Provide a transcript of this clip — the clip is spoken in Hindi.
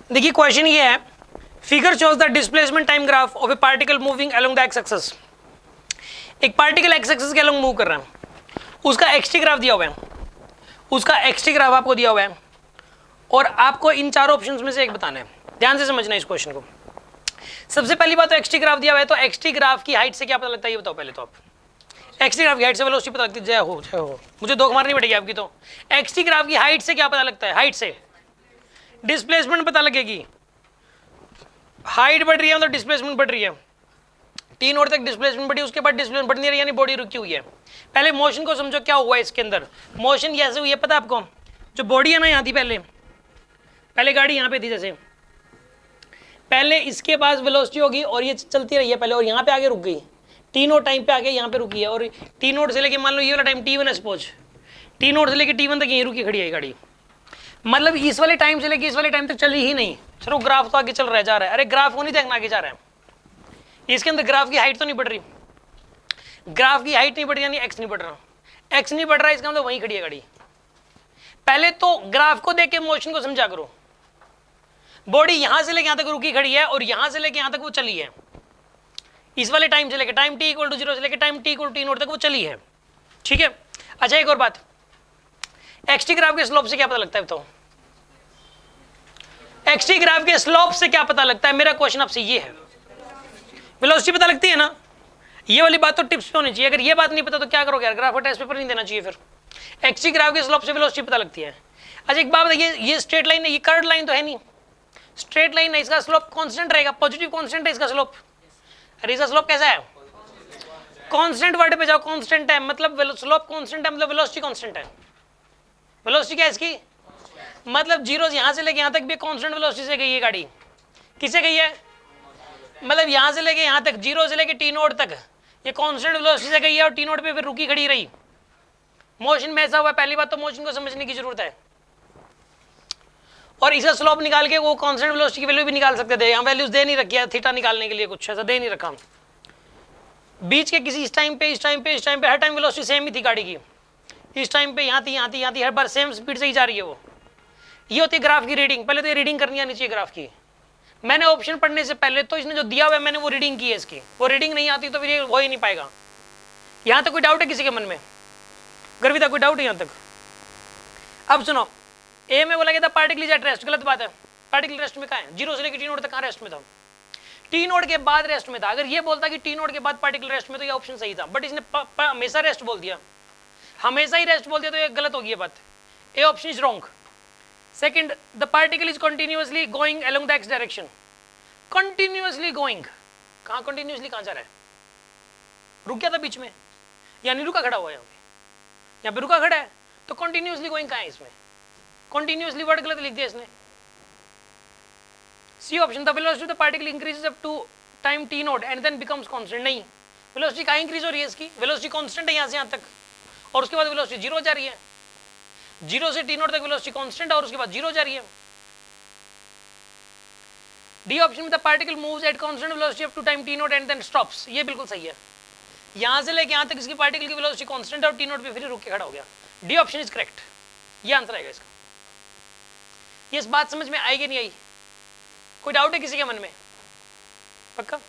देखिए क्वेश्चन ये है, figure shows the displacement time graph of A particle moving along the x axis. एक पार्टिकल एक्स एक्सिस के अलोंग मूव कर रहा है, उसका एक्सटी ग्राफ दिया हुआ है, उसका एक्सटी ग्राफ आपको दिया हुआ है और आपको इन चारों ऑप्शंस में से एक बताना है। ध्यान से समझना इस क्वेश्चन को। सबसे पहली बात तो एक्सटी ग्राफ दिया हुआ है, तो एक्सटी ग्राफ की हाइट से क्या पता लगता है ये बताओ पहले तो आप। एक्सटी ग्राफ की हाइट से वेलोसिटी पता लगती है, जय हो, मुझे धोखा मारनी पड़ेगी आपकी। तो एक्सटी ग्राफ की हाइट से क्या पता लगता है, हाइट से डिस्प्लेसमेंट पता लगेगी। हाइट बढ़ रही है मतलब डिस्प्लेसमेंट बढ़ रही है, टी नोट तक डिस्प्लेसमेंट बढ़ी, उसके बाद डिस्प्लेसमेंट बढ़ नहीं रही, यानी बॉडी रुकी हुई है। पहले मोशन को समझो क्या हुआ है इसके अंदर। मोशन कैसे हुई है पता है आपको, जो बॉडी है ना यहाँ थी, पहले गाड़ी यहाँ पे थी, जैसे पहले इसके पास वेलोसिटी होगी और ये चलती रही है पहले, और यहाँ पे आगे रुक गई, टी नोट टाइम पे आके यहाँ पे रुकी है, और टी नोट से लेके मान लो ये वाला टाइम T1 है सपोज, टी नोट से लेके T1 तक यहीं रुकी खड़ी है गाड़ी, मतलब इस वाले टाइम से लेके इस वाले टाइम तक चली ही नहीं। चलो ग्राफ तो आगे चल रहा है, जा रहा है, अरे ग्राफ को नहीं देखना आगे जा रहा है, इसके अंदर ग्राफ की हाइट तो नहीं बढ़ रही, ग्राफ की हाइट नहीं बढ़ रही यानी एक्स नहीं बढ़ रहा, एक्स नहीं बढ़ रहा इसका मतलब वहीं खड़ी है गाड़ी। पहले तो ग्राफ को देख के मोशन को समझा करो। बॉडी यहां से लेके यहां तक रुकी खड़ी है और यहां से लेके यहां तक वो चली है, इस वाले टाइम से लेके टाइम t = 0 से लेके टाइम t = t0 तक वो चली है, ठीक है। अच्छा एक और बात, एक्सटी ग्राफ के स्लोप से क्या पता लगता है बताओ, एक्सटी ग्राफ के स्लोप से क्या पता लगता है, मेरा क्वेश्चन आपसे ये है। वेलोसिटी पता लगती है ना, ये वाली बात तो टिप्स पे होनी चाहिए, अगर ये बात नहीं पता तो क्या करोगे यार, ग्राफ का टेस्ट पेपर नहीं देना चाहिए फिर। एक्सटी ग्राफ के स्लोप से वेलोसिटी पता लगती है। अच्छा एक बात बताइए, ये स्ट्रेट लाइन है, ये कर्व लाइन तो है नहीं, स्ट्रेट लाइन है, इसका स्लोप कांस्टेंट रहेगा, पॉजिटिव कांस्टेंट है इसका स्लोप। अरे इसका स्लोप कैसा है, कांस्टेंट वर्ड पे जाओ, कांस्टेंट है मतलब स्लोप कांस्टेंट है, मतलब वेलोसिटी कांस्टेंट है। वेलोसिटी क्या है इसकी, मतलब जीरो यहां से लेके यहां तक भी कांस्टेंट वेलोसिटी से गई है गाड़ी। किससे गई है, मतलब यहां से लेके यहां तक, जीरो से लेके टी नोट तक ये कांस्टेंट वेलोसिटी से गई है और टी नोट पे फिर रुकी खड़ी रही। मोशन में ऐसा हुआ, पहली बात तो मोशन को समझने की जरूरत है, और इसका स्लोप निकाल के वो कांस्टेंट वेलोसिटी की वैल्यू भी निकाल सकते थे, यहाँ वैल्यूज दे नहीं रखी है थीटा निकालने के लिए, कुछ ऐसा दे नहीं रखा। बीच के किसी इस टाइम पे हर टाइम वेलोसिटी सेम ही थी गाड़ी की, इस टाइम पे यहाँ थी, हर बार सेम स्पीड से ही जा रही है वो। ये होती है ग्राफ की रीडिंग, पहले तो ये रीडिंग करनी आनी चाहिए ग्राफ की। मैंने ऑप्शन पढ़ने से पहले तो इसने जो दिया हुआ है मैंने वो रीडिंग की है इसकी, वो रीडिंग नहीं आती तो फिर ये हो ही नहीं पाएगा। यहाँ तक कोई डाउट है किसी के मन में, गर्विता कोई डाउट है यहाँ तक? अब सुनो, ए में बोला गया था पार्टिकल इज एट रेस्ट, गलत बात है। पार्टिकल रेस्ट में कहाँ है, जीरो से लेकर टी नोड तक कहाँ रेस्ट में था, टी नोड के बाद रेस्ट में था। अगर ये बोलता कि टी नोड के बाद पार्टिकल रेस्ट में तो ये ऑप्शन सही था, बट इसने हमेशा रेस्ट बोल दिया, हमेशा ही रेस्ट बोल दिया, तो ये गलत होगी ये बात। A option is wrong. Second, the particle is continuously going along the x direction. Continuously going, कहाँ कंटिन्यूअसली कहाँ जा रहा है, रुक गया था बीच में या नहीं रुका, खड़ा हुआ है यहाँ पे रुका खड़ा है, तो कंटिन्यूअसली गोइंग कहाँ है इसमें, कंटिन्यूअसली वर्ड गलत लिख दिया इसने। C option, the velocity of the particle increases up to time T nought and then becomes constant. नहीं, वेलोसिटी कहाँ इंक्रीज हो रही है इसकी, वेलोसिटी कांस्टेंट है यहाँ से यहाँ तक, और उसके बाद वेलोसिटी जीरो जा रही है, जीरो से टी नोट तक वेलोसिटी कांस्टेंट है और उसके बाद जीरो जा रही है। डी ऑप्शन में the particle moves at constant velocity up to time T nought and then stops. ये बिल्कुल सही है, यहाँ से लेके यहाँ तक इसकी पार्टिकल की वेलोसिटी कांस्टेंट है और टी नोट पे फिर रुक के खड़ा हो गया। डी ऑप्शन इज करेक्ट, ये आंसर आएगा इसका। ये इस बात समझ में आएगी नहीं आई, कोई डाउट है किसी के मन में? पक्का?